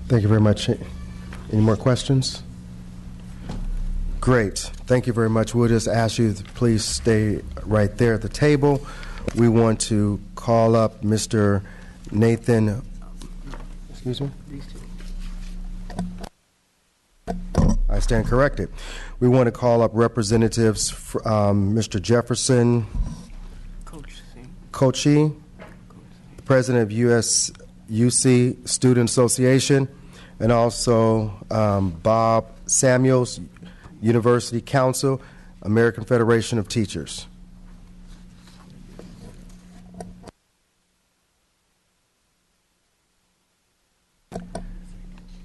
Thank you very much. Any more questions? Great. Thank you very much. We'll just ask you to please stay right there at the table. We want to call up Mr. Nathan. Excuse me? I stand corrected. We want to call up representatives, Mr. Jefferson Kochi, President of UC Student Association, and also Bob Samuels, University Council, American Federation of Teachers.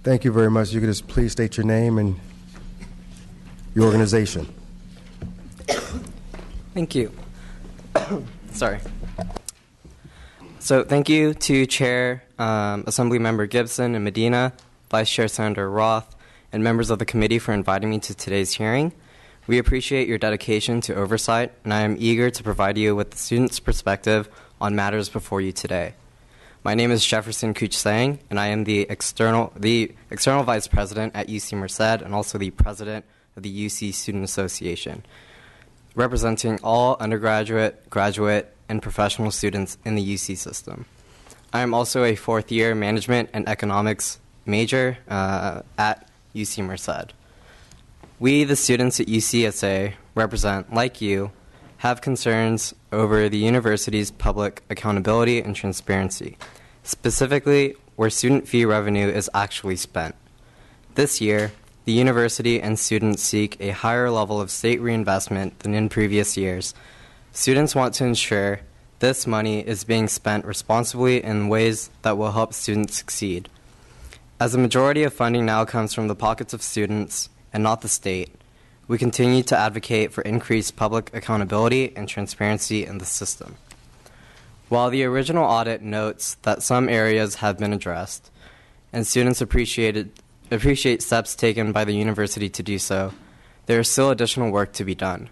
Thank you very much. You could just please state your name and your organization. Thank you. Sorry. So thank you to Chair Assemblymember Gibson and Medina, Vice Chair Senator Roth, and members of the committee for inviting me to today's hearing. We appreciate your dedication to oversight, and I am eager to provide you with the student's perspective on matters before you today. My name is Jefferson Kuchsang, and I am the external Vice President at UC Merced and also the President of the UC Student Association, representing all undergraduate, graduate, and professional students in the UC system. I am also a fourth-year management and economics major at UC Merced. We, the students at UCSA, represent, like you, have concerns over the university's public accountability and transparency, specifically where student fee revenue is actually spent. This year, the university and students seek a higher level of state reinvestment than in previous years. Students want to ensure this money is being spent responsibly in ways that will help students succeed. As the majority of funding now comes from the pockets of students and not the state, we continue to advocate for increased public accountability and transparency in the system. While the original audit notes that some areas have been addressed, and students appreciate steps taken by the university to do so, there is still additional work to be done.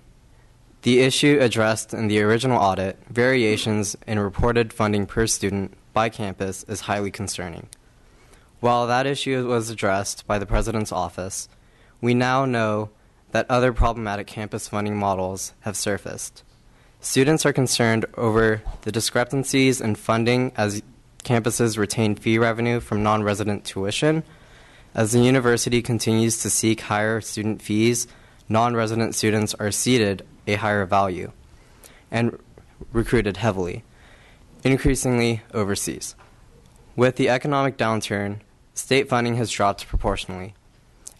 The issue addressed in the original audit, variations in reported funding per student by campus, is highly concerning. While that issue was addressed by the President's office, we now know that other problematic campus funding models have surfaced. Students are concerned over the discrepancies in funding as campuses retain fee revenue from non-resident tuition. As the university continues to seek higher student fees, non-resident students are ceded a higher value and recruited heavily, increasingly overseas. With the economic downturn, state funding has dropped proportionally.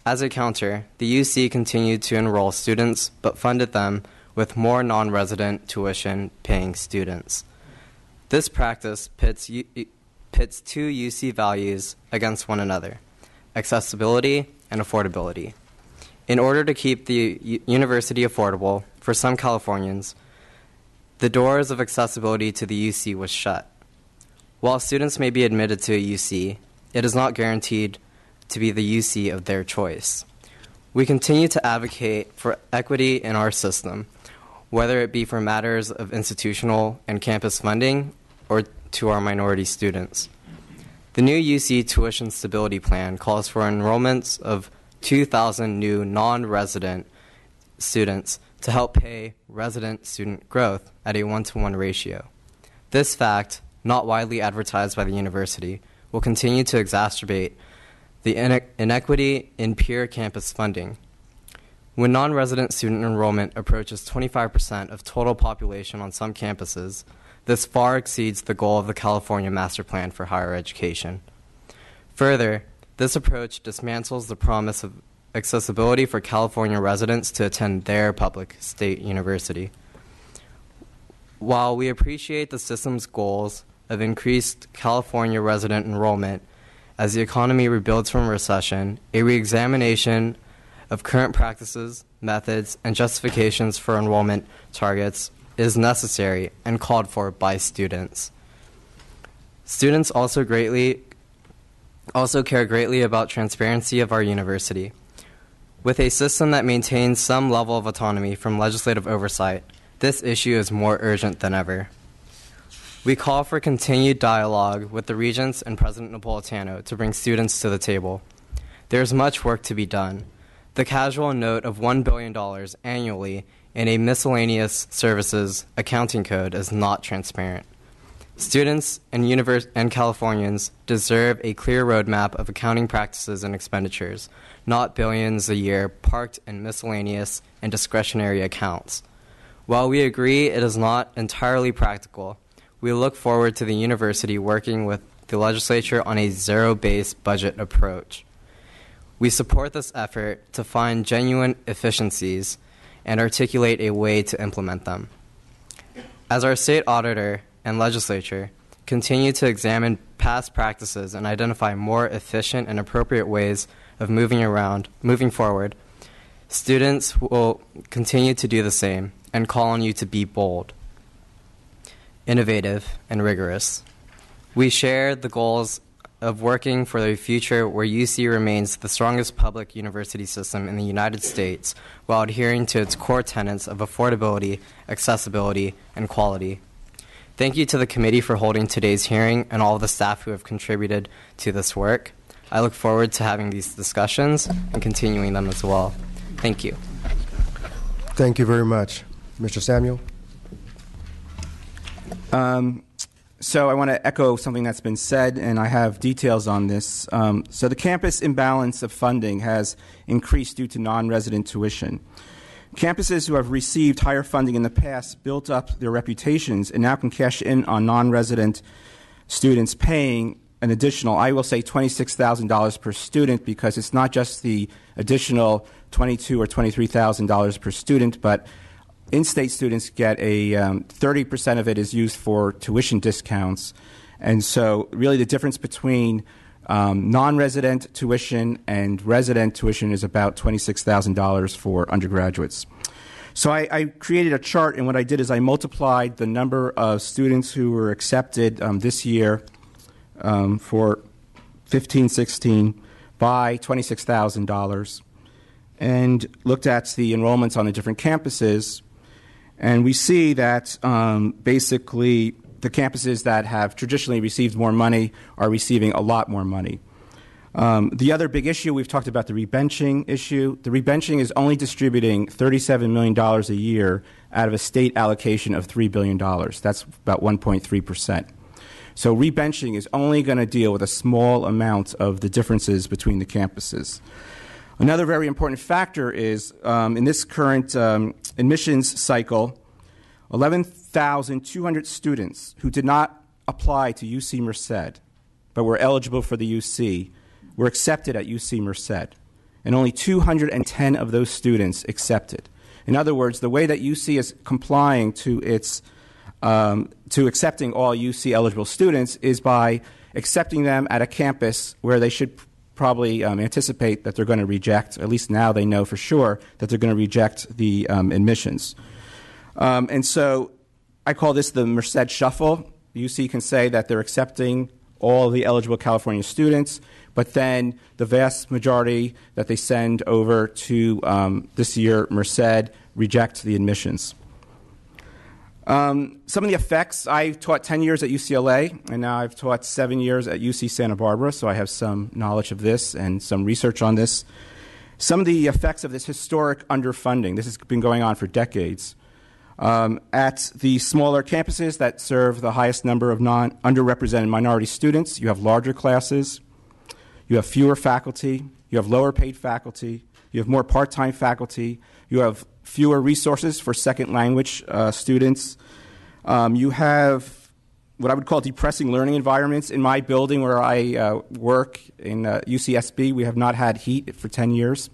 As a counter, the UC continued to enroll students but funded them with more non-resident tuition-paying students. This practice pits two UC values against one another: accessibility and affordability. In order to keep the university affordable for some Californians, the doors of accessibility to the UC was shut. While students may be admitted to a UC, it is not guaranteed to be the UC of their choice. We continue to advocate for equity in our system, whether it be for matters of institutional and campus funding or to our minority students. The new UC tuition stability plan calls for enrollments of 2,000 new non-resident students to help pay resident student growth at a 1-to-1 ratio. This fact, not widely advertised by the university, will continue to exacerbate the inequity in peer campus funding. When non-resident student enrollment approaches 25% of total population on some campuses, this far exceeds the goal of the California Master Plan for Higher Education. Further, this approach dismantles the promise of accessibility for California residents to attend their public state university. While we appreciate the system's goals of increased California resident enrollment, as the economy rebuilds from recession, a reexamination of current practices, methods, and justifications for enrollment targets is necessary and called for by students. Students also care greatly about transparency of our university. With a system that maintains some level of autonomy from legislative oversight, this issue is more urgent than ever. We call for continued dialogue with the Regents and President Napolitano to bring students to the table. There is much work to be done. The casual note of $1 billion annually in a miscellaneous services accounting code is not transparent. Students and Californians deserve a clear roadmap of accounting practices and expenditures, not billions a year parked in miscellaneous and discretionary accounts. While we agree it is not entirely practical, we look forward to the university working with the legislature on a zero-based budget approach. We support this effort to find genuine efficiencies and articulate a way to implement them. As our state auditor and legislature continue to examine past practices and identify more efficient and appropriate ways of moving forward, students will continue to do the same and call on you to be bold, innovative, and rigorous. We share the goals of working for a future where UC remains the strongest public university system in the United States while adhering to its core tenets of affordability, accessibility, and quality. Thank you to the committee for holding today's hearing and all of the staff who have contributed to this work. I look forward to having these discussions and continuing them as well. Thank you. Thank you very much. Mr. Samuel? So I want to echo something that's been said, and I have details on this. So the campus imbalance of funding has increased due to non-resident tuition. Campuses who have received higher funding in the past built up their reputations and now can cash in on non-resident students paying an additional, I will say, $26,000 per student, because it's not just the additional $22,000 or $23,000 per student, but in-state students get a 30% of it is used for tuition discounts. And so really the difference between non-resident tuition and resident tuition is about $26,000 for undergraduates. So I created a chart, and what I did is I multiplied the number of students who were accepted this year for 15-16 by $26,000 and looked at the enrollments on the different campuses. And we see that basically the campuses that have traditionally received more money are receiving a lot more money. The other big issue, we've talked about the rebenching issue. The rebenching is only distributing $37 million a year out of a state allocation of $3 billion. That's about 1.3%. So rebenching is only going to deal with a small amount of the differences between the campuses. Another very important factor is in this current admissions cycle, 11,200 students who did not apply to UC Merced but were eligible for the UC were accepted at UC Merced, and only 210 of those students accepted. In other words, the way that UC is complying to its to accepting all UC eligible students is by accepting them at a campus where they should probably anticipate that they're going to reject. At least now they know for sure that they're going to reject the admissions. And so I call this the Merced Shuffle. UC can say that they're accepting all the eligible California students, but then the vast majority that they send over to this year Merced reject the admissions. Some of the effects, I taught 10 years at UCLA, and now I've taught 7 years at UC Santa Barbara, so I have some knowledge of this and some research on this. Some of the effects of this historic underfunding, this has been going on for decades. At the smaller campuses that serve the highest number of underrepresented minority students, you have larger classes, you have fewer faculty, you have lower paid faculty, you have more part-time faculty, you have fewer resources for second language students. You have what I would call depressing learning environments. In my building where I work in UCSB, we have not had heat for 10 years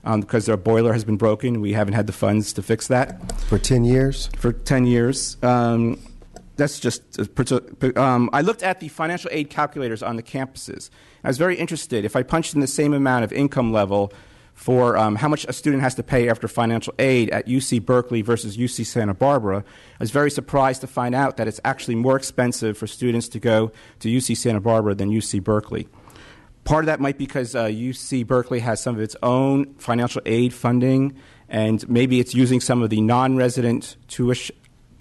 because their boiler has been broken. We haven't had the funds to fix that. For 10 years? For 10 years. That's just, I looked at the financial aid calculators on the campuses. I was very interested. If I punched in the same amount of income level for how much a student has to pay after financial aid at UC Berkeley versus UC Santa Barbara, I was very surprised to find out that it's actually more expensive for students to go to UC Santa Barbara than UC Berkeley. Part of that might be because UC Berkeley has some of its own financial aid funding, and maybe it's using some of the non-resident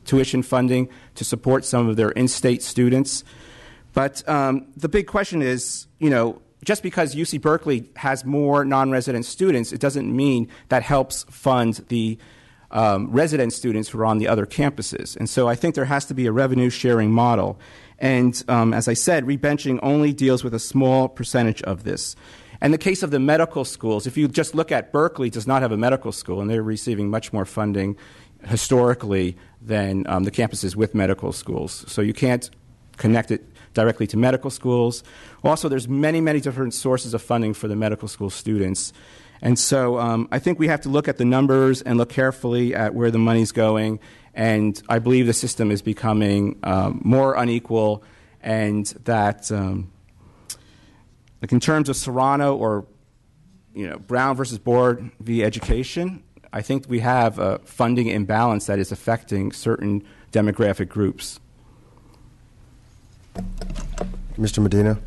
tuition funding to support some of their in-state students. But the big question is, just because UC Berkeley has more non-resident students, it doesn't mean that helps fund the resident students who are on the other campuses. And so I think there has to be a revenue-sharing model. And as I said, rebenching only deals with a small percentage of this. In the case of the medical schools, if you just look at Berkeley, does not have a medical school, and they're receiving much more funding historically than the campuses with medical schools. So you can't connect it directly to medical schools. Also, there's many, many different sources of funding for the medical school students. And so I think we have to look at the numbers and look carefully at where the money's going. And I believe the system is becoming more unequal, and that like in terms of Serrano or Brown versus Board v. Education, I think we have a funding imbalance that is affecting certain demographic groups. Mr. Medina.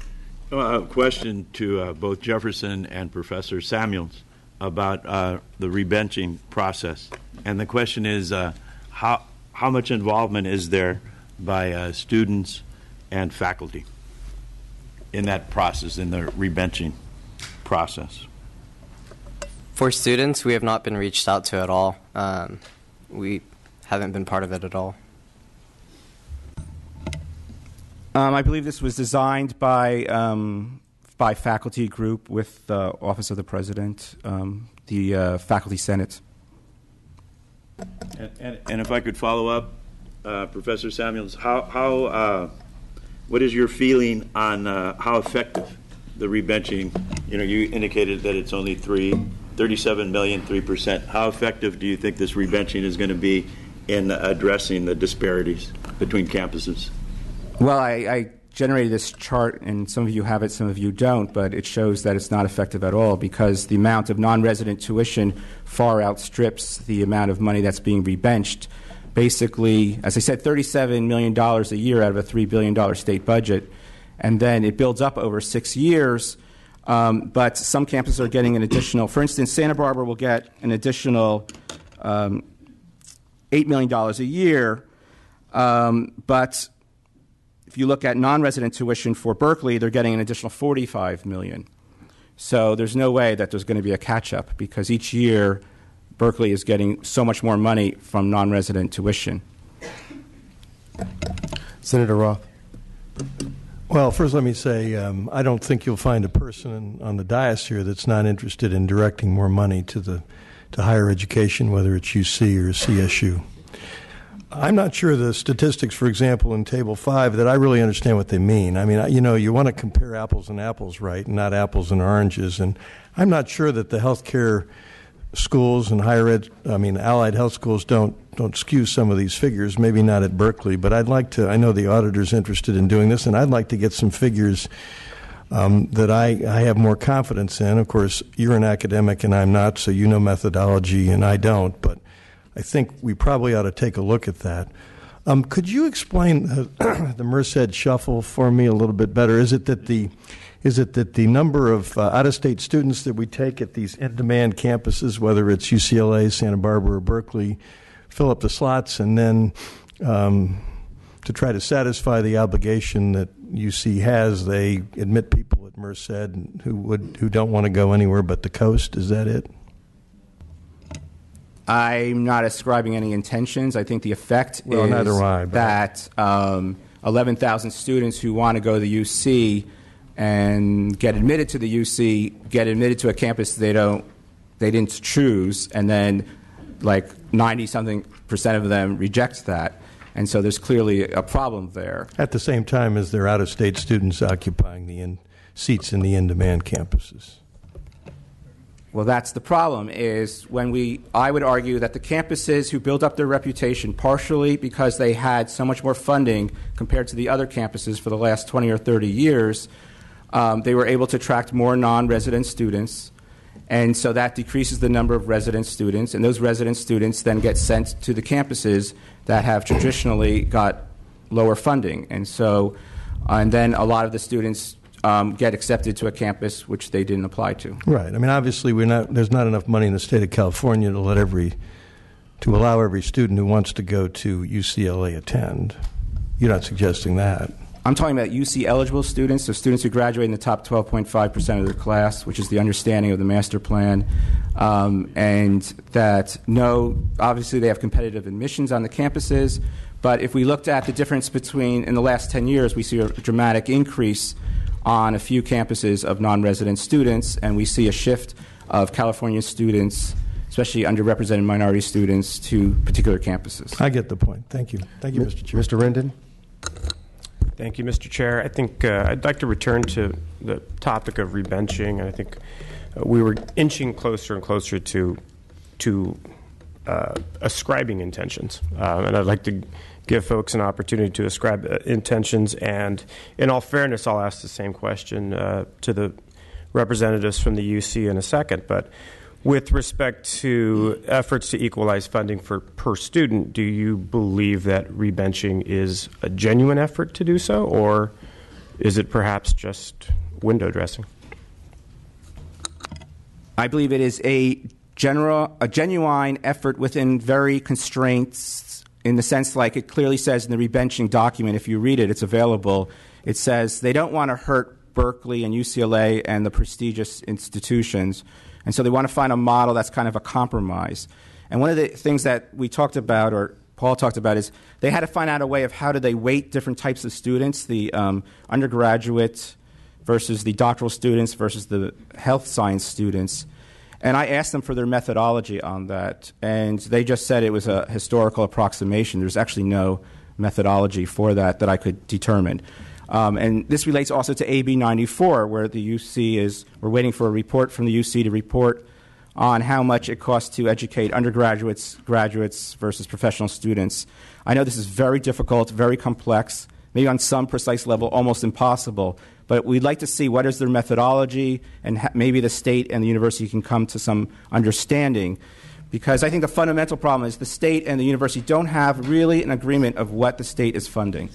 A question to both Jefferson and Professor Samuels about the rebenching process. And the question is, how much involvement is there by students and faculty in that process, in the rebenching process? For students, we have not been reached out to at all. We haven't been part of it at all. I believe this was designed by faculty group with the Office of the President, the Faculty Senate. And if I could follow up, Professor Samuels, what is your feeling on how effective the rebenching? You indicated that it's only 37 million, 3%. How effective do you think this rebenching is going to be in addressing the disparities between campuses? Well, I generated this chart, and some of you have it, some of you don't, but it shows that it's not effective at all because the amount of non-resident tuition far outstrips the amount of money that's being rebenched. Basically, as I said, $37 million a year out of a $3 billion state budget, and then it builds up over 6 years, but some campuses are getting an additional, for instance, Santa Barbara will get an additional $8 million a year, but if you look at non-resident tuition for Berkeley, they're getting an additional $45 million. So there's no way that there's going to be a catch-up because each year Berkeley is getting so much more money from non-resident tuition. Senator Roth. Well, first let me say I don't think you'll find a person on the dais here that's not interested in directing more money to higher education, whether it's UC or CSU. I'm not sure the statistics, for example, in Table 5, that I really understand what they mean. I mean, you want to compare apples and apples, right, and not apples and oranges. And I'm not sure that the healthcare schools and allied health schools don't skew some of these figures, maybe not at Berkeley. But I'd like to, I know the auditor's interested in doing this, and I'd like to get some figures that I have more confidence in. Of course, you're an academic and I'm not, so you know methodology and I don't, but I think we probably ought to take a look at that. Could you explain the Merced shuffle for me a little bit better? Is it that the number of out-of-state students that we take at these in-demand campuses, whether it's UCLA, Santa Barbara, or Berkeley, fill up the slots, and then to try to satisfy the obligation that UC has, they admit people at Merced who don't want to go anywhere but the coast? Is that it? I'm not ascribing any intentions. I think the effect is that 11,000 students who want to go to the UC and get admitted to the UC get admitted to a campus they didn't choose, and then like 90-something% of them reject that. And so there's clearly a problem there. At the same time as there are out-of-state students occupying the seats in the in-demand campuses. Well, that's the problem, is I would argue that the campuses who build up their reputation partially because they had so much more funding compared to the other campuses for the last 20 or 30 years, they were able to attract more non-resident students, and so that decreases the number of resident students, and those resident students then get sent to the campuses that have traditionally got lower funding. And then a lot of the students get accepted to a campus which they didn't apply to. Right. I mean, obviously, there's not enough money in the state of California to let every to allow every student who wants to go to UCLA attend. You're not suggesting that. I'm talking about UC eligible students, so students who graduate in the top 12.5% of their class, which is the understanding of the master plan, and that obviously they have competitive admissions on the campuses, but if we looked at the difference between, in the last 10 years, we see a dramatic increase on a few campuses of non-resident students, and we see a shift of California students, especially underrepresented minority students, to particular campuses. I get the point. Thank you. Thank you, Mr. Chair. Mr. Rendon? Thank you, Mr. Chair. I think I'd like to return to the topic of rebenching, and I think we were inching closer and closer to ascribing intentions, and I'd like to give folks an opportunity to ascribe intentions. And in all fairness, I'll ask the same question to the representatives from the UC in a second. But with respect to efforts to equalize funding per student, do you believe that rebenching is a genuine effort to do so, or is it perhaps just window dressing? I believe it is a genuine effort within very constraints, in the sense like it clearly says in the rebenching document. If you read it, it's available. It says they don't want to hurt Berkeley and UCLA and the prestigious institutions, and so they want to find a model that's kind of a compromise. And one of the things that we talked about, or Paul talked about, is they had to find out a way of how do they weight different types of students, the undergraduate versus the doctoral students versus the health science students. And I asked them for their methodology on that, and they just said it was a historical approximation. There's actually no methodology for that I could determine. And this relates also to AB 94, where the UC we're waiting for a report from the UC to report on how much it costs to educate undergraduates, graduates versus professional students. I know this is very difficult, very complex, maybe on some precise level almost impossible, but we'd like to see what is their methodology, and maybe the state and the university can come to some understanding. Because I think the fundamental problem is the state and the university don't have really an agreement of what the state is funding.